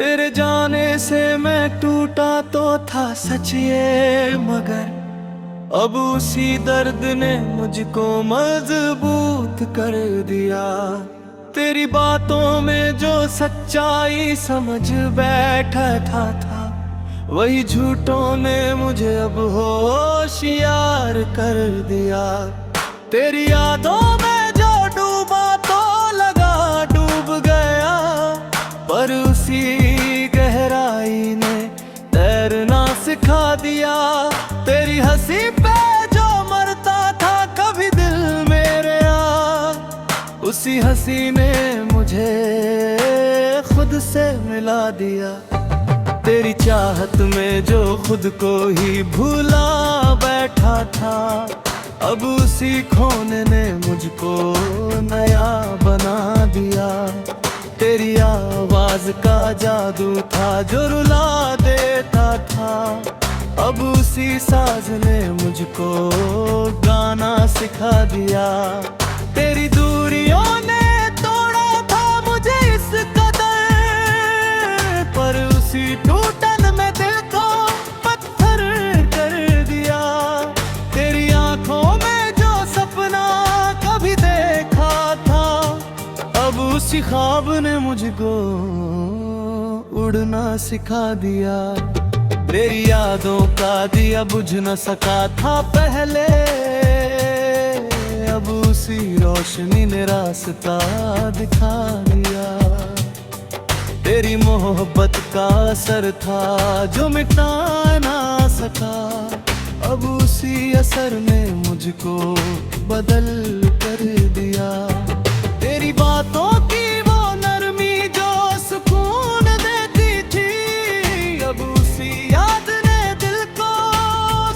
तेरे जाने से मैं टूटा तो था सच ये, मगर अब उसी दर्द ने मुझको मजबूत कर दिया। तेरी बातों में जो सच्चाई समझ बैठा था वही झूठों ने मुझे अब होशियार कर दिया। तेरी यादों में जो डूबा तो लगा डूब गया, पर उसी गहराई ने तैरना सिखा दिया। तेरी हंसी पे जो मरता था कभी दिल मेरे उसी हंसी ने मुझे खुद से मिला दिया। तेरी चाहत में जो खुद को ही भूला बैठा था, अब उसी खोने ने मुझको नया बना दिया। तेरी आवाज का जादू था जो रुला देता था, अब उसी साज ने मुझको गाना सिखा दिया। तेरी दूरियों ने तोड़ा था मुझे इस कदर, पर उसी टूटन में दिल को पत्थर कर दिया। तेरी आंखों में जो सपना कभी देखा था, अब उसी ख्वाब ने मुझको उड़ना सिखा दिया। तेरी यादों का दिया बुझ न सका था पहले, अब उसी रोशनी ने रास्ता दिखा दिया। तेरी मोहब्बत का असर था जो मिटा ना सका, अब उसी असर ने मुझको बदल कर दिया। तेरी बातों की वो नरमी जो सुकून देती थी, अब उसी याद ने दिल को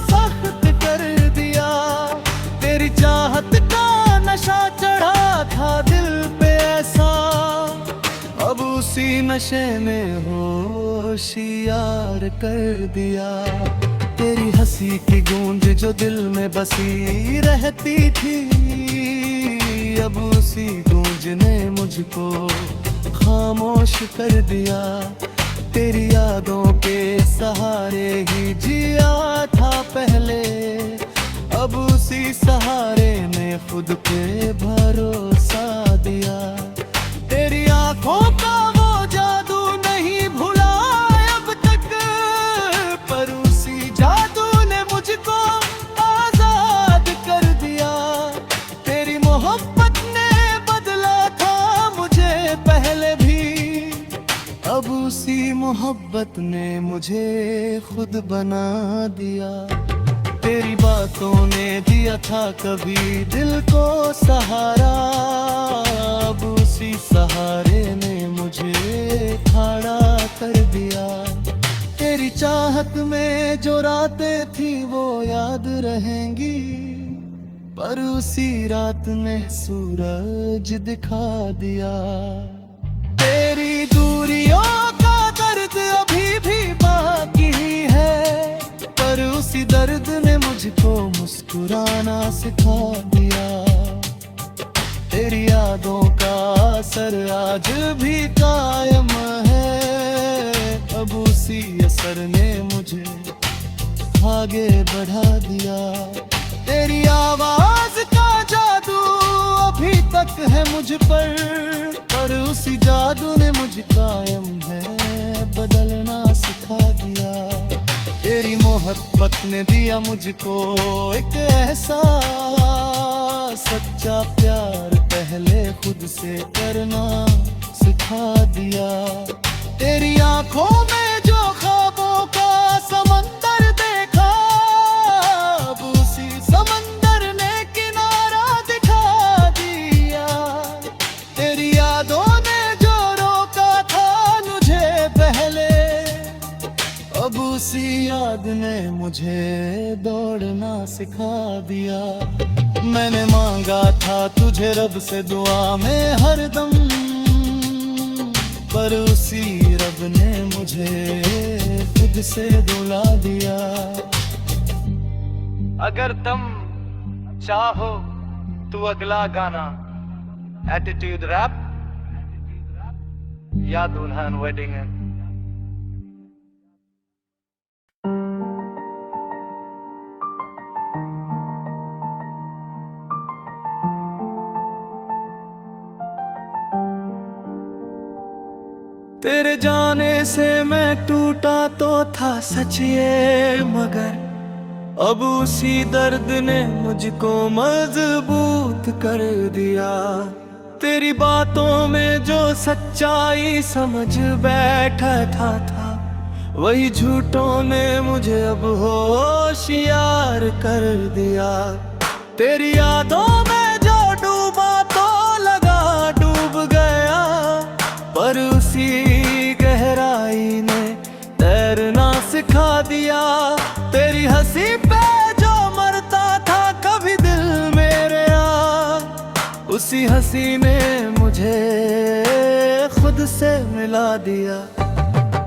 सख्त कर दिया। तेरी चाहत का नशा चढ़ा था दिल पे ऐसा, अब उसी नशे ने होशियार कर दिया। तेरी हंसी की गूंज जो दिल में बसी रहती थी, अब उसी गूंज ने मुझको खामोश कर दिया। तेरी यादों के सहारे ही जिया था पहले, अब उसी सहारे ने खुद पे भरोसा दिया। तेरी आंखों का वो जादू नहीं भुला अब तक, पर उसी जादू ने मुझको आजाद कर दिया। तेरी मोहब्बत ने बदला था मुझे पहले भी, अब उसी मोहब्बत ने मुझे खुद बना दिया। तेरी बातों ने दिया था कभी दिल को सहारा, अब उसी सहारे ने मुझे खड़ा कर दिया। तेरी चाहत में जो रातें थी वो याद रहेंगी, पर उसी रात ने सूरज दिखा दिया। तेरी दूरियों का दर्द अभी भी बाकी है, पर उसी दर्द ने मुझको मुस्कुराना सिखा दिया। तेरी यादों का असर आज भी कायम है, अब उसी असर ने मुझे आगे बढ़ा दिया। तेरी आवाज का जादू अभी तक है मुझ पर उसी जादू ने मुझे कायम है बदलना सिखा दिया। तेरी मोहब्बत ने दिया मुझको एक ऐसा सच्चा प्यार, पहले खुद से करना सिखा दिया। तेरी आंखों में जो ख्वाबों का समंदर देखा, अब उसी समंदर ने किनारा दिखा दिया। तेरी यादों ने जो रोका था मुझे पहले, अब उसी याद ने मुझे दौड़ना सिखा दिया। मैंने मांगा था तुझे रब से दुआ में हरदम, पर उसी रब ने मुझे खुद से रुला दिया। अगर तुम चाहो तो अगला गाना एटीट्यूड रैप या दुल्हन वेडिंग तेरे जाने से मैं टूटा तो था सच ये, मगर अब उसी दर्द ने मुझको मजबूत कर दिया। तेरी बातों में जो सच्चाई समझ बैठा था वही झूठों ने मुझे अब होशियार कर दिया। तेरी यादों में जो डूबा तो लगा डूब गया, पर उसी गहराई ने तैरना सिखा दिया। तेरी हंसी पे जो मरता था कभी दिल मेरे उसी हंसी ने मुझे खुद से मिला दिया।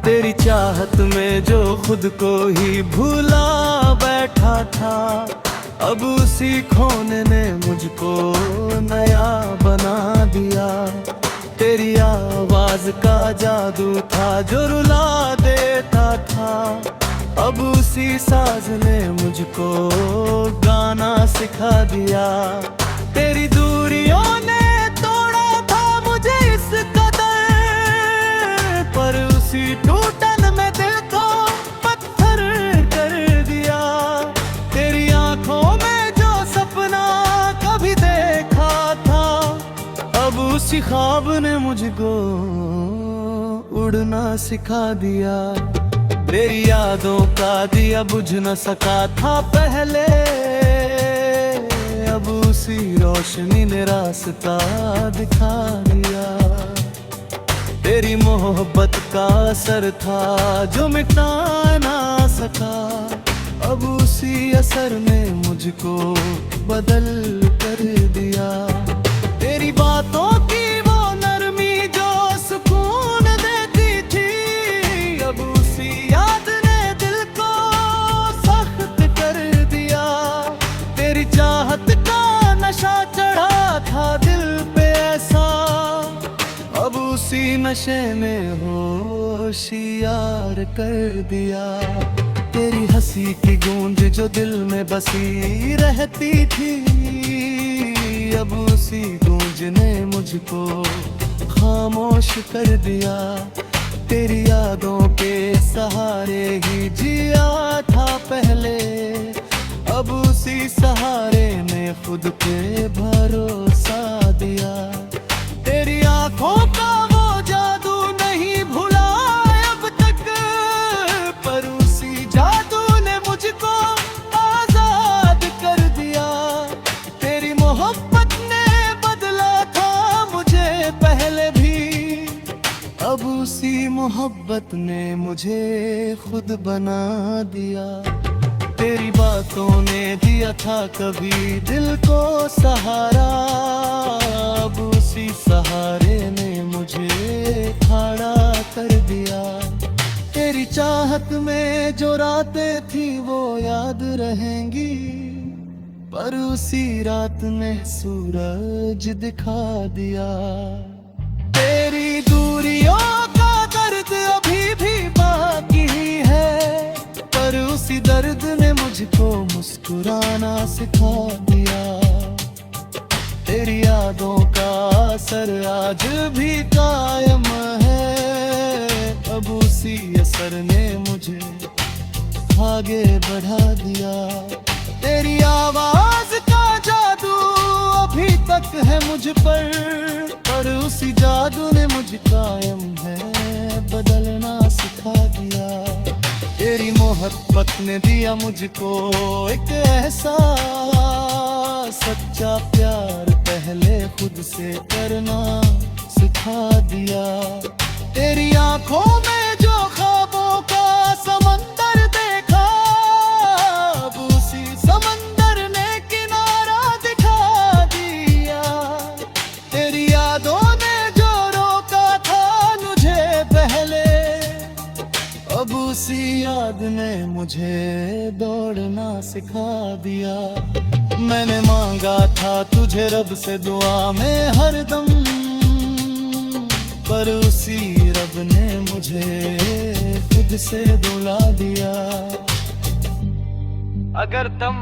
तेरी चाहत में जो खुद को ही भूला बैठा था, अब उसी खोने ने मुझको नया बना दिया। तेरी आवाज का जादू था जो रुला देता था, अब उसी साज ने मुझको गाना सिखा दिया। तेरी दूरियों ने तोड़ा था मुझे इस कदर, पर उसी टूटन में दिल को पत्थर कर दिया। तेरी आंखों में जो सपना कभी देखा था, अब उसी ख्वाब ने मुझको उड़ना सिखा दिया। तेरी यादों का दिया बुझ न सका था पहले, अब उसी रोशनी ने रास्ता दिखा दिया। तेरी मोहब्बत का असर था जो मिटा ना सका, अब उसी असर ने मुझको बदल कर दिया। तेरी बातों की वो नरमी जो सुकून देती थी, अब उसी याद ने दिल को सख्त कर दिया। तेरी चाहत का नशा चढ़ा था दिल पे ऐसा, अब उसी नशे ने होशियार कर दिया। तेरी हंसी की गूंज जो दिल में बसी रहती थी, अब उसी गूंज ने मुझको खामोश कर दिया। तेरी यादों के सहारे ही जिया था पहले, अब उसी सहारे ने खुद पे भरोसा दिया। तेरी आंखों का वो जादू नहीं भुला अब तक, पर उसी जादू ने मुझको आजाद कर दिया। तेरी मोहब्बत ने बदला था मुझे पहले भी, अब उसी मोहब्बत ने मुझे खुद बना दिया। तेरी बातों ने दिया था कभी दिल को सहारा, अब उसी सहारे ने मुझे खड़ा कर दिया। तेरी चाहत में जो रातें थी वो याद रहेंगी, पर उसी रात ने सूरज दिखा दिया। तेरी दूरियों का दर्द अभी भी बाकी है, पर उसी दर्द ने मुझको मुस्कुराना सिखा दिया। तेरी यादों का असर आज भी कायम है, अब उसी असर ने मुझे आगे बढ़ा दिया। तेरी आवाज का जादू अभी तक है मुझ पर उसी जादू ने मुझे कायम है बदलना सिखा दिया। तेरी मोहब्बत ने दिया मुझको एक ऐसा सच्चा प्यार, पहले खुद से करना सिखा दिया। तेरी आंखों में जो ख्वाबों का समंदर देखा, अब उसी समंदर ने किनारा दिखा दिया। तेरी यादों ने जो रोका था मुझे पहले, अब उसी याद ने मुझे दौड़ना सिखा दिया। मैंने मांगा था तुझे रब से दुआ में हरदम, पर उसी रब ने मुझे खुद से दुला दिया। अगर तुम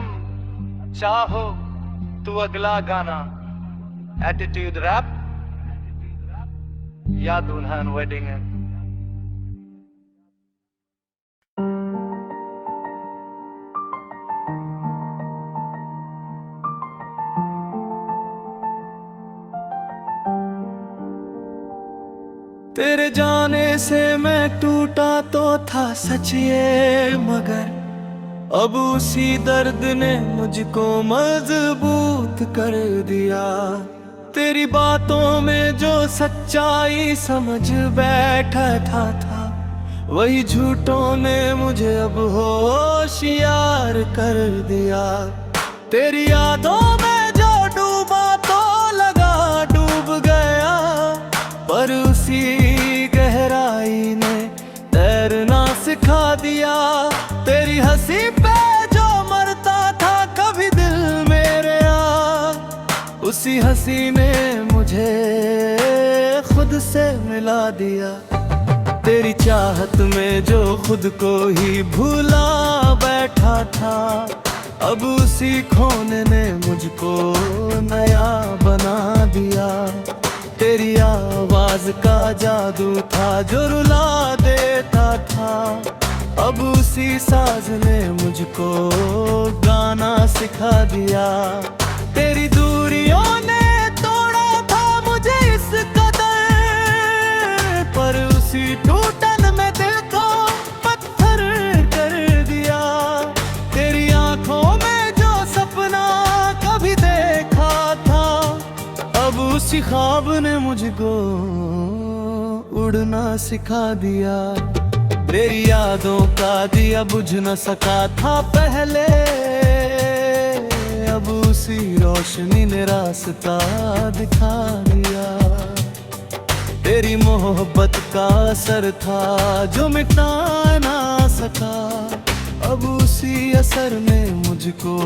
चाहो तो अगला गाना एटीट्यूड रैप या दुल्हन वेडिंग तेरे जाने से मैं टूटा तो था सच ये, मगर अब उसी दर्द ने मुझको मजबूत कर दिया। तेरी बातों में जो सच्चाई समझ बैठा था वही झूठों ने मुझे अब होशियार कर दिया। तेरी यादों में जो डूबा तो लगा डूब गया, पर उसी गहराई ने तैरना सिखा दिया। तेरी हंसी पे जो मरता था कभी दिल मेरे उसी हंसी ने मुझे खुद से मिला दिया। तेरी चाहत में जो खुद को ही भूला बैठा था, अब उसी खोने ने मुझको नया बना दिया। तेरी आवाज का जादू था जो रुला देता था, अब उसी साज ने मुझको गाना सिखा दिया। तेरी दूरियों ने तोड़ा था मुझे इस कदर, पर उसी टूटन में दिल को पत्थर कर दिया। तेरी आंखों में जो सपना कभी देखा था, अब उसी ख्वाब ने मुझको उड़ना सिखा दिया। तेरी यादों का दिया बुझ न सका था पहले, अब उसी रोशनी ने रास्ता दिखा दिया। तेरी मोहब्बत का असर था जो मिटा ना सका, अब उसी असर ने मुझको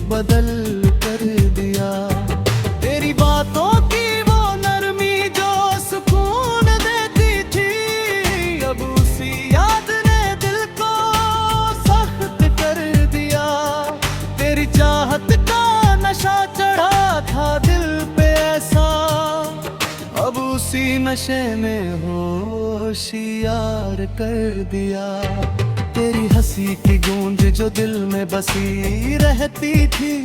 बदल कर दिया। तेरी बातों की वो नरमी जो सुकून देती थी, अब उसी याद ने दिल को सख्त कर दिया। तेरी चाहत का नशा चढ़ा था दिल पे ऐसा, अब उसी नशे ने होशियार कर दिया। तेरी हंसी की गूंज जो दिल में बसी रहती थी,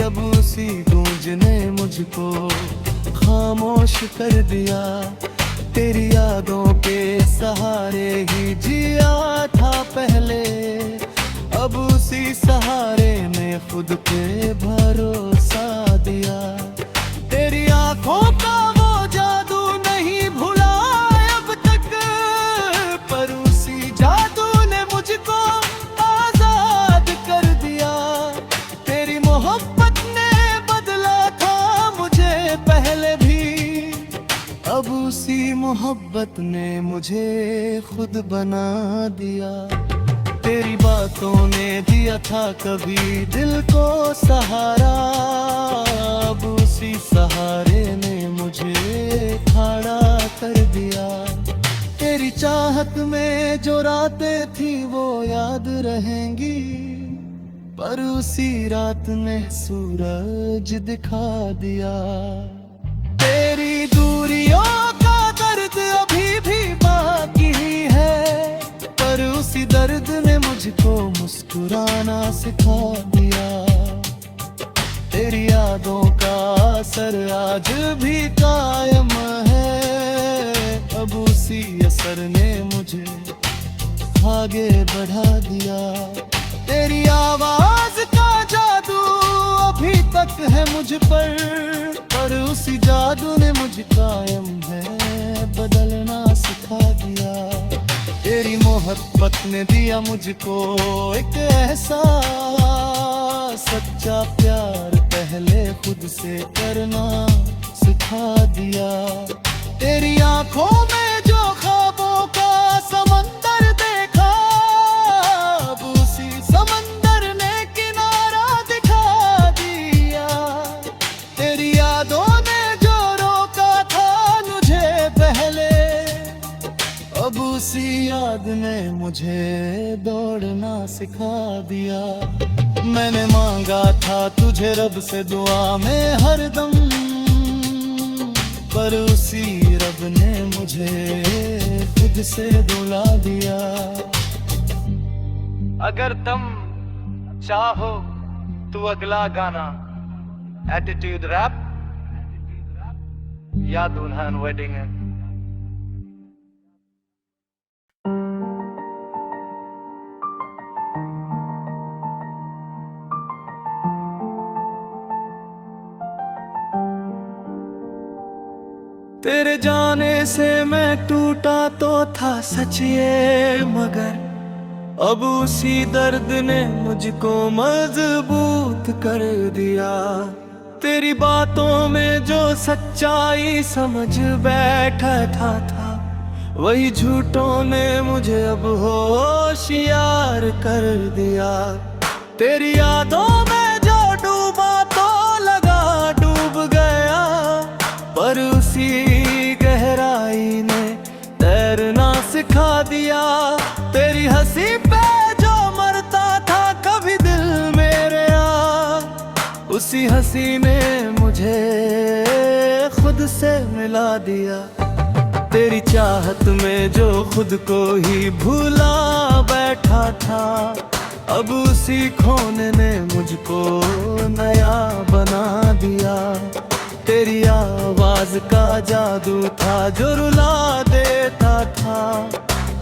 अब उसी गूंज ने मुझको खामोश कर दिया। तेरी यादों के सहारे ही जिया था पहले, अब उसी सहारे ने खुद पे भरोसा दिया। तेरी आंखों का वो जादू नहीं भुला अब तक, पर उसी जादू ने मुझको आजाद कर दिया। तेरी मोहब्बत ने बदला था मुझे पहले भी, अब उसी मोहब्बत ने मुझे खुद बना दिया। तेरी बातों ने दिया था कभी दिल को सहारा, अब उसी सहारे ने मुझे खड़ा कर दिया। तेरी चाहत में जो रातें थी वो याद रहेंगी, पर उसी रात ने सूरज दिखा दिया। तेरी दूरियों का दर्द अभी भी बाकी है, पर उसी दर्द ने मुझको मुस्कुराना सिखा दिया। तेरी यादों का असर आज भी कायम है, अब उसी असर ने मुझे आगे बढ़ा दिया। तेरी आवाज का जादू अभी तक है मुझ पर उसी जादू ने मुझे कायम है बदलना सिखा दिया। तेरी मोहब्बत ने दिया मुझको एक ऐसा सच्चा प्यार, पहले खुद से करना सिखा दिया। तेरी आंखों में जो ख्वाबों का समंदर देखा, अब उसी समंदर ने किनारा दिखा दिया। तेरी यादों ने जो रोका था मुझे पहले, अब उसी याद ने मुझे दौड़ना सिखा दिया। मैंने मांगा था तुझे रब से दुआ में हरदम, पर उसी रब ने मुझे खुद से दुला दिया। अगर तुम चाहो तो अगला गाना एटीट्यूड रैप या दुल्हन वेडिंग तेरे जाने से मैं टूटा तो था सच ये, मगर अब उसी दर्द ने मुझको मजबूत कर दिया। तेरी बातों में जो सच्चाई समझ बैठा था वही झूठों ने मुझे अब होशियार कर दिया। तेरी यादों में जो डूबा तो लगा डूब गया, पर उसी गहराई ने तैरना सिखा दिया। तेरी हंसी पे जो मरता था कभी दिल मेरे उसी हंसी ने मुझे खुद से मिला दिया। तेरी चाहत में जो खुद को ही भूला बैठा था, अब उसी खोने ने मुझको नया बना दिया। तेरी आवाज का जादू था जो रुला देता था,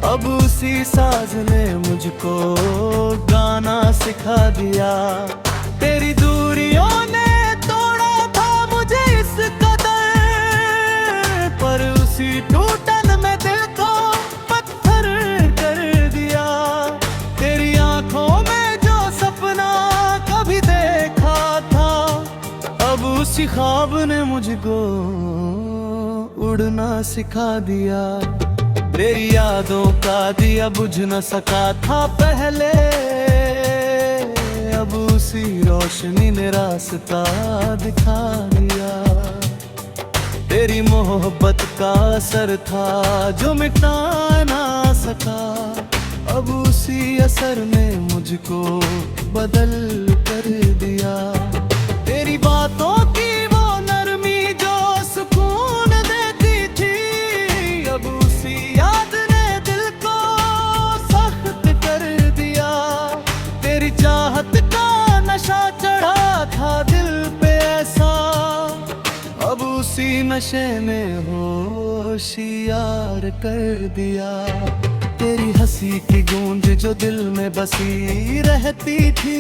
अब उसी साज ने मुझको गाना सिखा दिया। तेरी दूरियों ने तोड़ा था मुझे इस कदर, पर उसी टूटन में दिल को पत्थर कर दिया। तेरी आंखों में जो सपना कभी देखा था, अब उसी ख्वाब ने मुझको उड़ना सिखा दिया। तेरी यादों का दिया बुझ न सका था पहले, अब उसी रोशनी ने रास्ता दिखा दिया। तेरी मोहब्बत का असर था जो मिटा ना सका, अब उसी असर ने मुझको बदल कर दिया। तेरी बातों की वो नरमी जो सुकून देती थी, अब उसी याद ने दिल को सख्त कर दिया। तेरी चाहत का नशा चढ़ा था दिल पे ऐसा, अब उसी नशे ने होशियार कर दिया। तेरी हंसी की गूंज जो दिल में बसी रहती थी,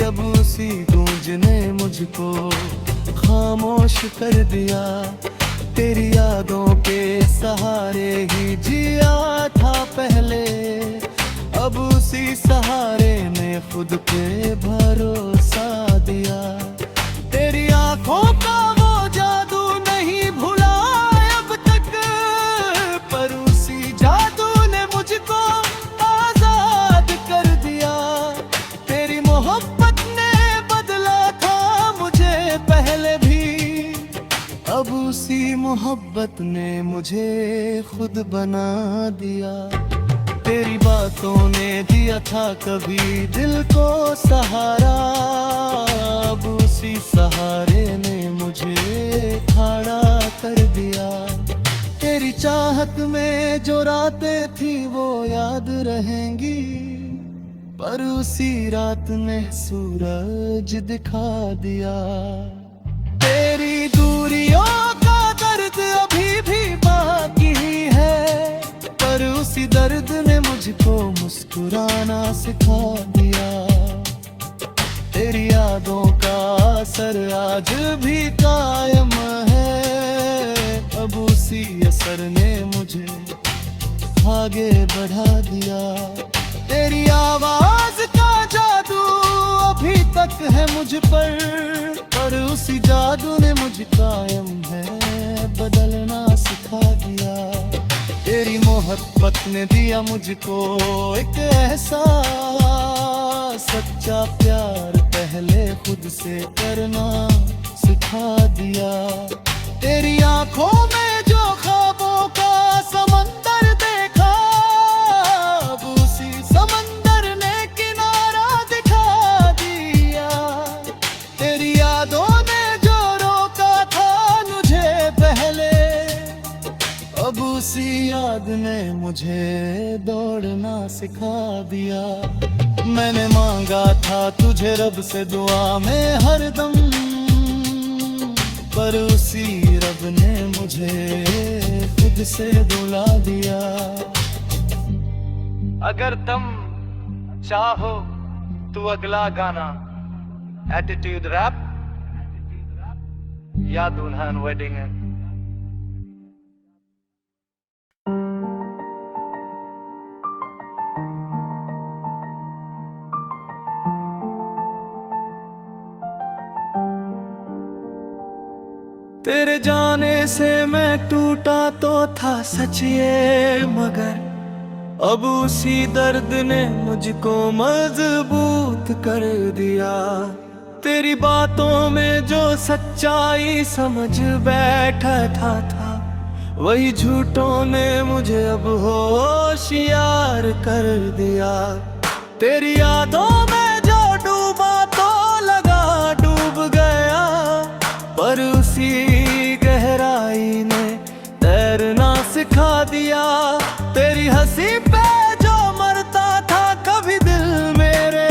अब उसी गूंज ने मुझको खामोश कर दिया। तेरी यादों के सहारे ही जिया था पहले, अब उसी सहारे ने खुद पे भरोसा दिया। तेरी आंखों का वो जादू नहीं भुला अब तक, पर उसी जादू ने मुझको आजाद कर दिया। तेरी मोहब्बत ने बदला था मुझे पहले भी, अब उसी मोहब्बत ने मुझे खुद बना दिया। तेरी बातों ने दिया था कभी दिल को सहारा, अब उसी सहारे ने मुझे खड़ा कर दिया। तेरी चाहत में जो रातें थी वो याद रहेंगी, पर उसी रात ने सूरज दिखा दिया। तेरी दूरियों का दर्द अभी भी बाकी है, पर उसी दर्द ने मुझको मुस्कुराना सिखा दिया। तेरी यादों का असर आज भी कायम है, अब उसी असर ने मुझे आगे बढ़ा दिया। तेरी आवाज का जादू अभी तक है मुझ पर उसी जादू ने मुझे कायम है बदलना सिखा दिया। तेरी मोहब्बत ने दिया मुझको एक ऐसा सच्चा प्यार, पहले खुद से करना सिखा दिया। तेरी आंखों में जो ख्वाबों का समंदर देखा, अब उसी समंदर ने किनारा दिखा दिया। तेरी यादों ने जो रोका था मुझे पहले, अब उसी याद ने मुझे दौड़ना सिखा दिया। मैंने मांगा था तुझे रब से दुआ में हरदम, पर उसी रब ने मुझे खुद से दुला दिया। अगर तुम चाहो तो अगला गाना एटीट्यूड रैप या दुल्हन वेडिंग तेरे जाने से मैं टूटा तो था सच ये, मगर अब उसी दर्द ने मुझको मजबूत कर दिया। तेरी बातों में जो सच्चाई समझ बैठा था वही झूठों ने मुझे अब होशियार कर दिया। तेरी यादों में जो डूबा तो लगा डूब गया, पर उसी गहराई ने तैरना सिखा दिया। तेरी हंसी पे जो मरता था कभी दिल मेरे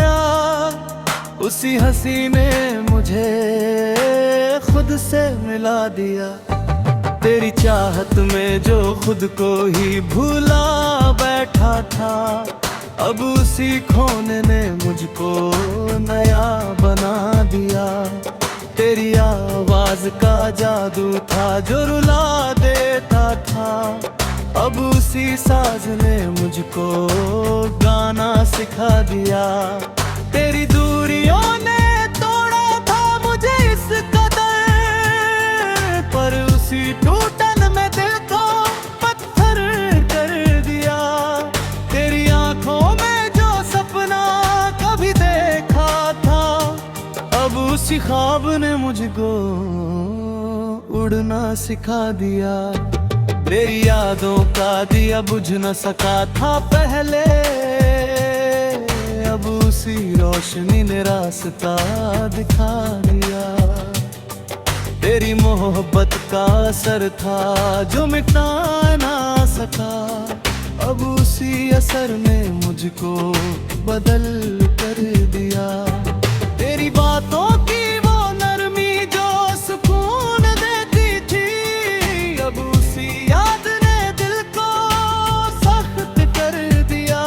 उसी हंसी ने मुझे खुद से मिला दिया। तेरी चाहत में जो खुद को ही भूला बैठा था, अब उसी खोने ने मुझको नया बना दिया। तेरी आवाज का जादू था जो रुला देता था, अब उसी साज ने मुझको गाना सिखा दिया। तेरी दूरियों ने तोड़ा था मुझे इस कदर, पर उसी टूटन में दिल को पत्थर कर दिया। तेरी आंखों में जो सपना कभी देखा था, अब उसी ख्वाब ने मुझको उड़ना सिखा दिया। तेरी यादों का दिया बुझ न सका था पहले, अब उसी रोशनी ने रास्ता दिखा दिया। तेरी मोहब्बत का असर था जो मिटा ना सका, अब उसी असर ने मुझको बदल कर दिया। तेरी बातों की वो नरमी जो सुकून देती थी, अब उसी याद ने दिल को सख्त कर दिया।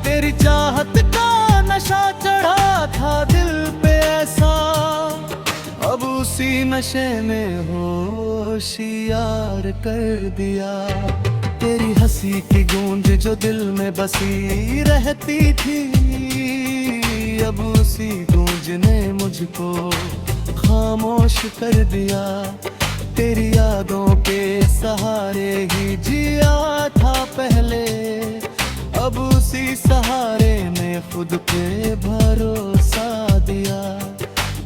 तेरी चाहत का नशा चढ़ा था दिल पे ऐसा, अब उसी नशे ने होशियार कर दिया। तेरी हंसी की गूंज जो दिल में बसी रहती थी, अब उसी गूंज ने मुझको खामोश कर दिया। तेरी यादों के सहारे ही जिया था पहले, अब उसी सहारे ने खुद पे भरोसा दिया।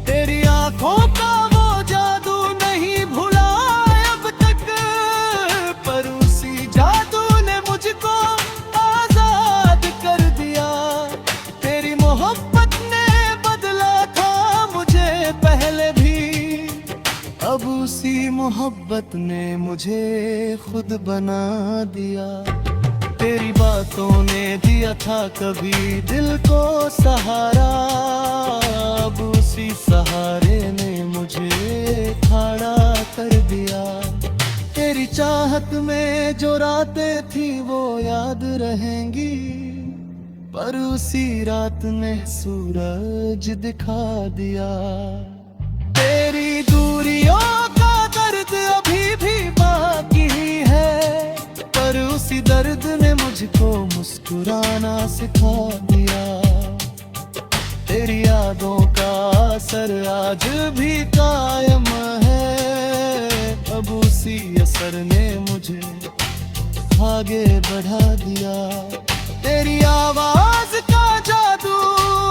तेरी आंखों का वो जादू नहीं भुला अब तक, पर उसी जादू ने मुझको आजाद कर दिया। तेरी मोहब्बत ने बदला था मुझे पहले भी, अब उसी मोहब्बत ने मुझे खुद बना दिया। तेरी बातों ने दिया था कभी दिल को सहारा, अब उसी सहारे ने मुझे खड़ा कर दिया। तेरी चाहत में जो रातें थी वो याद रहेंगी, पर उसी रात ने सूरज दिखा दिया। तेरी दूरियों का दर्द अभी भी बाकी है, पर उसी दर्द ने मुझको मुस्कुराना सिखा दिया। तेरी यादों का असर आज भी कायम है, अब उसी असर ने मुझे आगे बढ़ा दिया। तेरी आवाज का जादू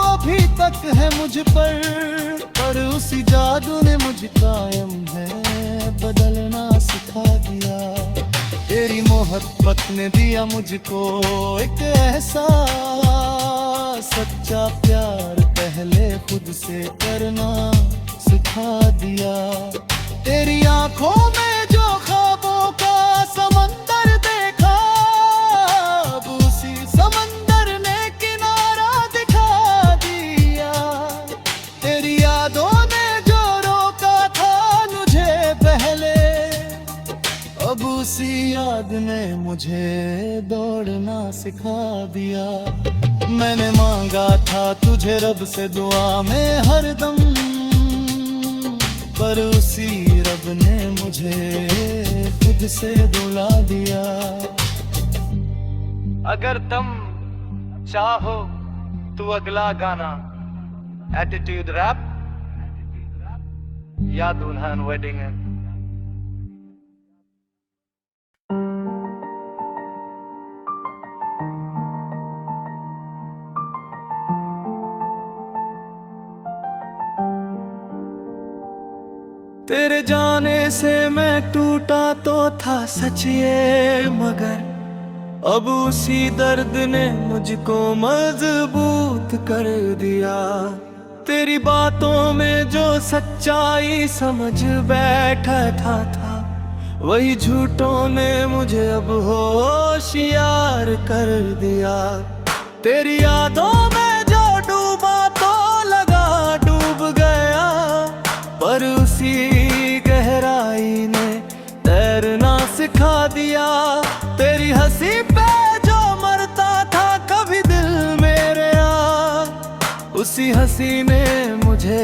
अभी तक है मुझ पर उसी जादू ने मुझे कायम है बदलना सिखा दिया। तेरी मोहब्बत ने दिया मुझको एक ऐसा सच्चा प्यार, पहले खुद से करना सिखा दिया। तेरी आंखों में जो ख्वाबों का समंदर देखा, अब उसी समंदर ने किनारा दिखा दिया। तेरी यादों ने जो रोका था मुझे पहले, अब उसी याद ने मुझे दौड़ना सिखा दिया। मैंने मांगा था तुझे रब से दुआ में हरदम, पर उसी रब ने मुझे खुद से दुला दिया। अगर तुम चाहो तो अगला गाना एटीट्यूड रैप या दुल्हन वेडिंग तेरे जाने से मैं टूटा तो था सच ये, मगर अब उसी दर्द ने मुझको मजबूत कर दिया। तेरी बातों में जो सच्चाई समझ बैठा था वही झूठों ने मुझे अब होशियार कर दिया। तेरी यादों में जो डूबा तो लगा डूब गया, पर उसी गहराई ने तैरना सिखा दिया। तेरी हंसी पे जो मरता था कभी दिल मेरे उसी हंसी ने मुझे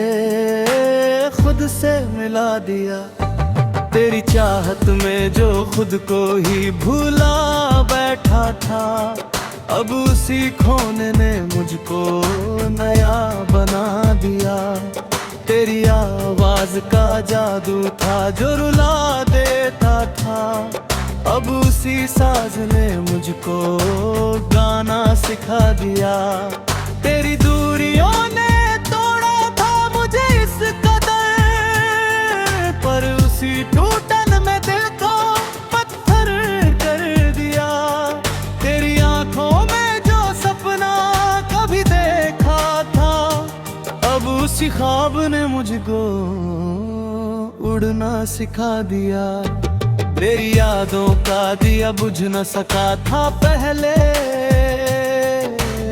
खुद से मिला दिया। तेरी चाहत में जो खुद को ही भूला बैठा था, अब उसी खोने ने मुझको नया बना दिया। तेरी आवाज का जादू था जो रुला देता था, अब उसी साज ने मुझको गाना सिखा दिया। तेरी दूरियों ने तोड़ा था मुझे इस कदर, पर उसी टूटन में दिल को पत्थर कर दिया। तेरी आंखों में जो सपना कभी देखा था, अब उसी ख्वाब ने मुझको उड़ना सिखा दिया। तेरी यादों का दिया बुझ न सका था पहले,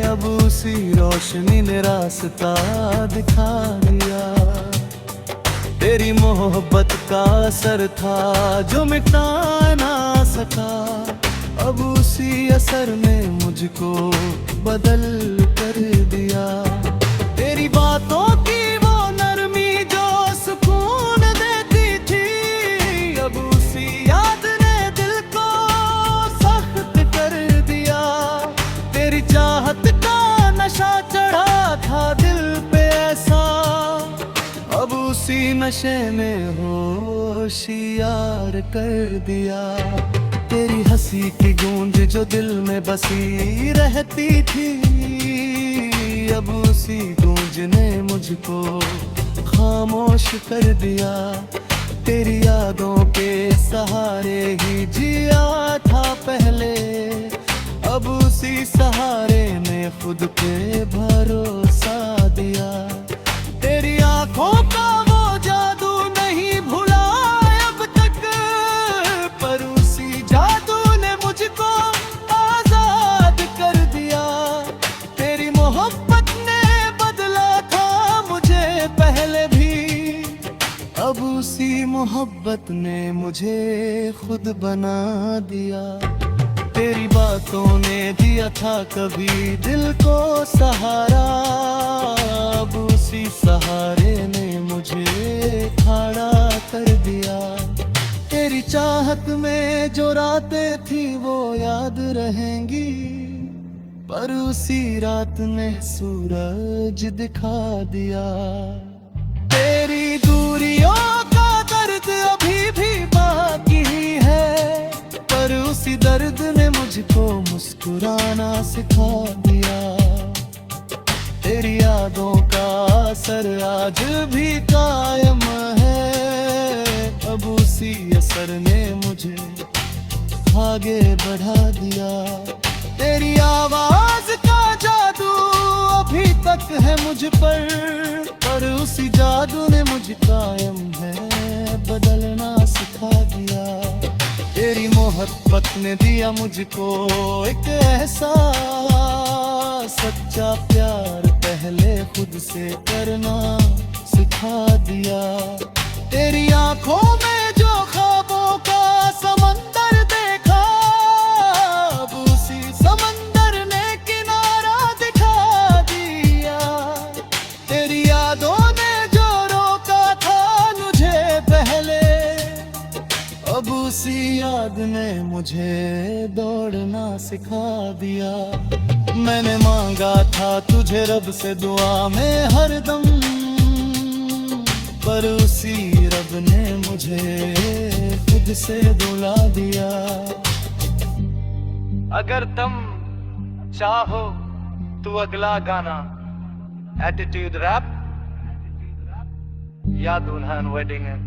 अब उसी रोशनी ने रास्ता दिखा दिया। तेरी मोहब्बत का असर था जो मिटा ना सका, अब उसी असर ने मुझको बदल कर दिया। तेरी बातों की वो नरमी जो सुकून देती थी, अब उसी याद ने दिल को सख्त कर दिया। तेरी चाहत का नशा चढ़ा था दिल पे ऐसा, अब उसी नशे ने होशियार कर दिया। तेरी हंसी की गूंज जो दिल में बसी रहती थी, अब उसी गूंज ने मुझको खामोश कर दिया। तेरी यादों के सहारे ही जिया था पहले, अब उसी सहारे ने खुद पे भरोसा दिया। तेरी आंखों का वो जादू नहीं भुला अब तक, पर उसी जादू ने मुझको आजाद कर दिया। तेरी मोहब्बत ने बदला था मुझे पहले भी, अब उसी मोहब्बत ने मुझे खुद बना दिया। तेरी बातों ने दिया था कभी दिल को सहारा, अब उसी सहारे ने मुझे खड़ा कर दिया। तेरी चाहत में जो रातें थी वो याद रहेंगी, पर उसी रात ने सूरज दिखा दिया। तेरी दूरियों का दर्द अभी भी बाकी है, पर उसी दर्द ने मुझको मुस्कुराना सिखा दिया। तेरी यादों का असर आज भी कायम है, अब उसी असर ने मुझे आगे बढ़ा दिया। तेरी आवाज का जादू अभी तक है मुझ पर उसी जादू ने मुझे कायम है बदलना सिखा दिया। तेरी मोहब्बत ने दिया मुझको एक ऐसा सच्चा प्यार, पहले खुद से करना सिखा दिया। तेरी आंखों में जो ख्वाबों का समंदर देखा, अब उसी समंदर ने किनारा दिखा दिया। तेरी यादों ने जो रोका था मुझे पहले, अब उसी याद ने मुझे दौड़ना सिखा दिया। मैंने मांगा था तुझे रब से दुआ में हरदम, पर उसी रब ने मुझे खुद से दुला दिया। अगर तुम चाहो तो अगला गाना एटीट्यूड रैप या दुल्हन वेडिंग है।